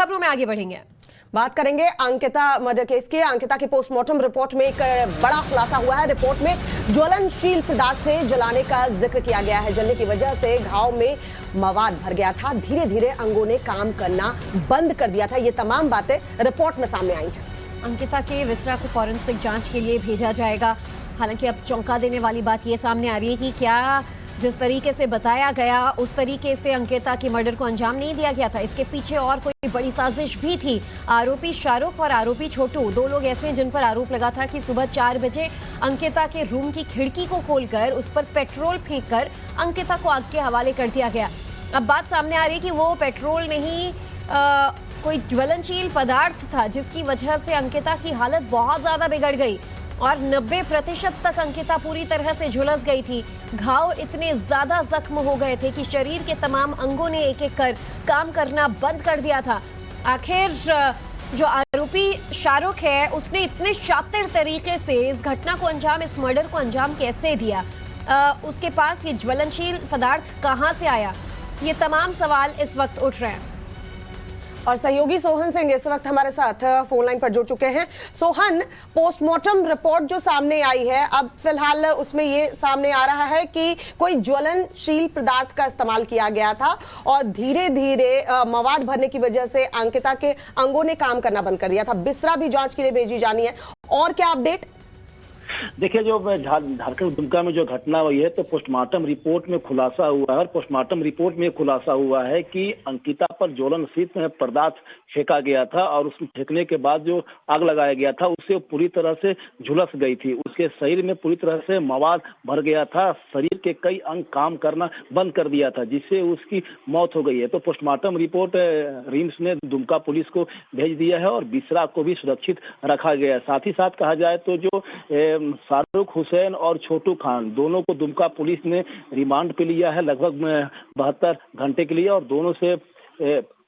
खबरों में आगे बढ़ेंगे, बात करेंगे अंकिता मर्डर केस की। अंकिता की पोस्टमार्टम रिपोर्ट में एक बड़ा खुलासा हुआ है। रिपोर्ट में ज्वलनशील पदार्थ से जलाने का जिक्र किया गया है। जलने की वजह से घाव में मवाद भर गया था, धीरे धीरे अंगों ने काम करना बंद कर दिया था। ये तमाम बातें रिपोर्ट में सामने आई हैं। अंकिता के विसरा को फॉरेंसिक जांच के लिए भेजा जाएगा। हालांकि अब चौंका देने वाली बात ये सामने आ रही है कि क्या जिस तरीके से बताया गया उस तरीके से अंकिता के मर्डर को अंजाम नहीं दिया गया था। इसके पीछे और कोई बड़ी साजिश भी थी। आरोपी शाहरुख और आरोपी छोटू, दो लोग ऐसे हैं जिन पर आरोप लगा था कि सुबह 4 बजे अंकिता के रूम की खिड़की को खोलकर उस पर पेट्रोल फेंककर अंकिता को आग के हवाले कर दिया गया। अब बात सामने आ रही है कि वो पेट्रोल नहीं कोई ज्वलनशील पदार्थ था, जिसकी वजह से अंकिता की हालत बहुत ज्यादा बिगड़ गई और 90% तक अंकिता पूरी तरह से झुलस गई थी। घाव इतने ज्यादा जख्म हो गए थे कि शरीर के तमाम अंगों ने एक एक कर काम करना बंद कर दिया था। आखिर जो आरोपी शाहरुख है उसने इतने शातिर तरीके से इस घटना को अंजाम, इस मर्डर को अंजाम कैसे दिया, उसके पास ये ज्वलनशील पदार्थ कहां से आया, ये तमाम सवाल इस वक्त उठ रहे हैं। और सहयोगी सोहन सिंह इस वक्त हमारे साथ फोन लाइन पर जुड़ चुके हैं। सोहन, पोस्टमार्टम रिपोर्ट जो सामने आई है, अब फिलहाल उसमें ये सामने आ रहा है कि कोई ज्वलनशील पदार्थ का इस्तेमाल किया गया था और धीरे धीरे मवाद भरने की वजह से अंकिता के अंगों ने काम करना बंद कर दिया था। बिसरा भी जांच के लिए भेजी जानी है, और क्या अपडेट? देखिए, जो झारखंड दुमका में जो घटना हुई है तो पोस्टमार्टम रिपोर्ट में खुलासा हुआ है और पोस्टमार्टम रिपोर्ट में खुलासा हुआ है कि अंकिता पर ज्वलनशील पदार्थ फेंका गया था और उस फेंकने के बाद जो आग लगाया गया था उससे पूरी तरह से झुलस गई थी। उसके शरीर में पूरी तरह से मवाद भर गया था, शरीर के कई अंग काम करना बंद कर दिया था, जिससे उसकी मौत हो गई है। तो पोस्टमार्टम रिपोर्ट रिम्स ने दुमका पुलिस को भेज दिया है और बिसरा को भी सुरक्षित रखा गया है। साथ ही साथ कहा जाए तो जो शाहरुख हुसैन और छोटू खान दोनों को दुमका पुलिस ने रिमांड पे लिया है लगभग 72 घंटे के लिए और दोनों से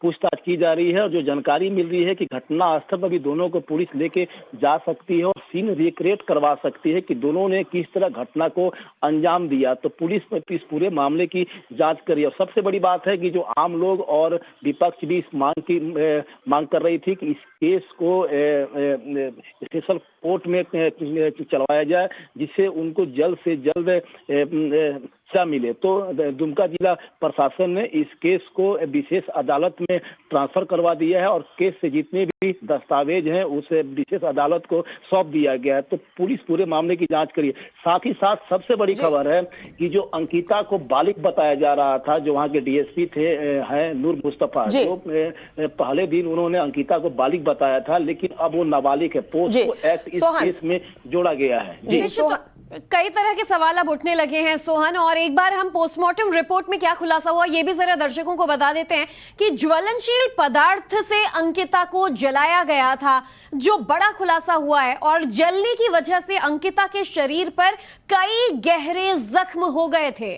पूछताछ की जा रही है। और जो जानकारी मिल रही है कि घटना स्थल पर भी दोनों को पुलिस लेके जा सकती है और सीन रिक्रिएट करवा सकती है कि दोनों ने किस तरह घटना को अंजाम दिया। तो पुलिस ने इस पूरे मामले की जांच करी और सबसे बड़ी बात है कि जो आम लोग और विपक्ष भी इस मांग कर रही थी कि इस केस को स्पेशल कोर्ट में चलवाया जाए, जिससे उनको जल्द से जल्द सजा मिले। तो दुमका जिला प्रशासन ने इस केस को विशेष अदालत में ट्रांसफर करवा दिया है और केस से जितने भी दस्तावेज हैं उसे विशेष अदालत को सौंप दिया गया है। तो पुलिस पूरे मामले की जांच करी। साथ ही साथ सबसे बड़ी खबर है कि जो अंकिता को बालिग बताया जा रहा था, जो वहाँ के डीएसपी थे हैं नूर मुस्तफा, जो पहले दिन उन्होंने अंकिता को बालिग बताया था, लेकिन अब वो नाबालिग है। पोस्को एक्ट इस केस में जोड़ा गया है। कई तरह के सवाल अब उठने लगे हैं सोहन, और एक बार हम पोस्टमार्टम रिपोर्ट में क्या खुलासा हुआ ये भी जरा दर्शकों को बता देते हैं कि ज्वलनशील पदार्थ से अंकिता को जलाया गया था, जो बड़ा खुलासा हुआ है, और जलने की वजह से अंकिता के शरीर पर कई गहरे जख्म हो गए थे।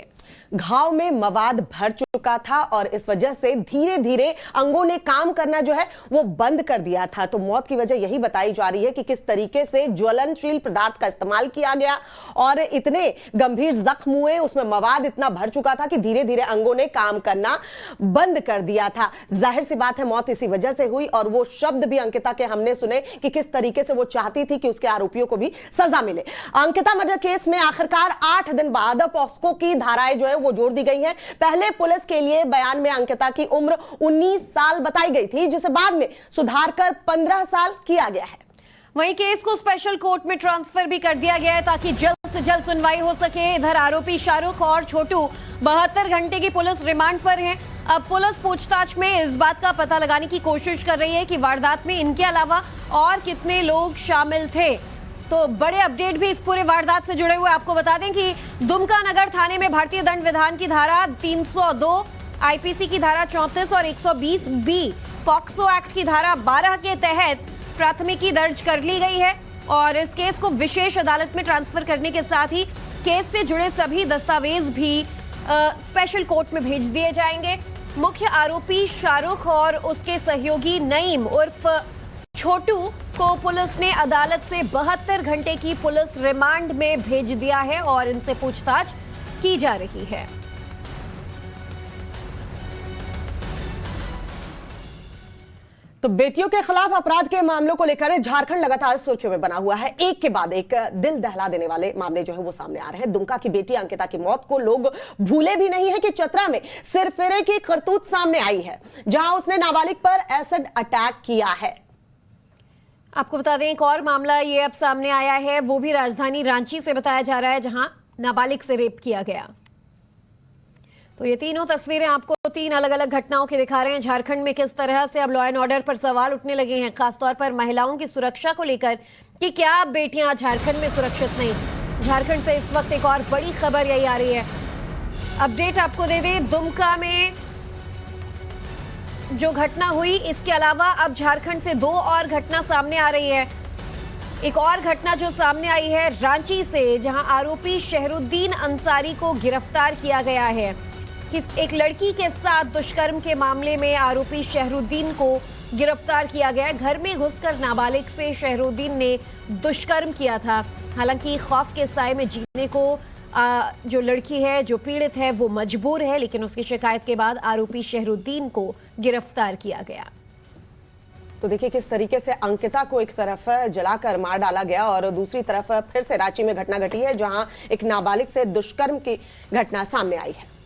घाव में मवाद भर चुका था और इस वजह से धीरे धीरे अंगों ने काम करना जो है वो बंद कर दिया था। तो मौत की वजह यही बताई जा रही है कि किस तरीके से ज्वलनशील पदार्थ का इस्तेमाल किया गया और इतने गंभीर जख्म हुए, उसमें मवाद इतना भर चुका था कि धीरे धीरे अंगों ने काम करना बंद कर दिया था। जाहिर सी बात है मौत इसी वजह से हुई और वो शब्द भी अंकिता के हमने सुने कि किस तरीके से वो चाहती थी कि उसके आरोपियों को भी सजा मिले। अंकिता मर्डर केस में आखिरकार 8 दिन बाद पॉस्को की धाराएं जो है वो जोड़ दी गई हैं। पहले पुलिस के लिए बयान में अंकिता की उम्र 19 साल बताई गई थी, जिसे बाद में सुधार कर 15 साल किया गया है। वहीं केस को स्पेशल कोर्ट में ट्रांसफर भी कर दिया गया है ताकि जल्द से जल्द सुनवाई हो सके। इधर आरोपी शाहरुख और छोटू 72 घंटे की पुलिस रिमांड पर हैं। अब पुलिस पूछताछ में इस बात का पता लगाने की कोशिश कर रही है कि वारदात में इनके अलावा और कितने लोग शामिल थे। तो बड़े अपडेट भी इस पूरे वारदात से जुड़े हुए आपको बता दें कि दुमका नगर थाने में भारतीय दंड विधान की धारा 302, आईपीसी की धारा 34 और 120 बी, पॉक्सो एक्ट की धारा 12 के तहत प्राथमिकी दर्ज कर ली गई है और इस केस को विशेष अदालत में ट्रांसफर करने के साथ ही केस से जुड़े सभी दस्तावेज भी स्पेशल कोर्ट में भेज दिए जाएंगे। मुख्य आरोपी शाहरुख और उसके सहयोगी नईम उर्फ छोटू को पुलिस ने अदालत से 72 घंटे की पुलिस रिमांड में भेज दिया है और इनसे पूछताछ की जा रही है। तो बेटियों के खिलाफ अपराध के मामलों को लेकर झारखंड लगातार सुर्खियों में बना हुआ है। एक के बाद एक दिल दहला देने वाले मामले जो है वो सामने आ रहे हैं। दुमका की बेटी अंकिता की मौत को लोग भूले भी नहीं है कि चतरा में सिरफिरे की करतूत सामने आई है, जहां उसने नाबालिग पर एसिड अटैक किया है। आपको बता दें एक और मामला ये अब सामने आया है, वो भी राजधानी रांची से बताया जा रहा है, जहां नाबालिग से रेप किया गया। तो ये तीनों तस्वीरें आपको तीन अलग अलग घटनाओं की दिखा रहे हैं। झारखंड में किस तरह से अब लॉ एंड ऑर्डर पर सवाल उठने लगे हैं, खासतौर पर महिलाओं की सुरक्षा को लेकर कि क्या अब बेटियां झारखंड में सुरक्षित नहीं। झारखंड से इस वक्त एक और बड़ी खबर यही आ रही है। अपडेट आपको दे दें, दुमका में जो घटना हुई, इसके अलावा अब झारखंड से दो और घटना सामने आ रही है। एक और घटना जो सामने आई है रांची से, जहां आरोपी शहरुद्दीन अंसारी को गिरफ्तार किया गया है। एक लड़की के साथ दुष्कर्म के मामले में आरोपी शहरुद्दीन को गिरफ्तार किया गया। घर में घुसकर नाबालिग से शहरुद्दीन ने दुष्कर्म किया था। हालांकि खौफ के साए में जीने को जो लड़की है, जो पीड़ित है, वो मजबूर है, लेकिन उसकी शिकायत के बाद आरोपी शहरुद्दीन को गिरफ्तार किया गया। तो देखिए किस तरीके से अंकिता को एक तरफ जलाकर मार डाला गया और दूसरी तरफ फिर से रांची में घटना घटी है, जहां एक नाबालिग से दुष्कर्म की घटना सामने आई है।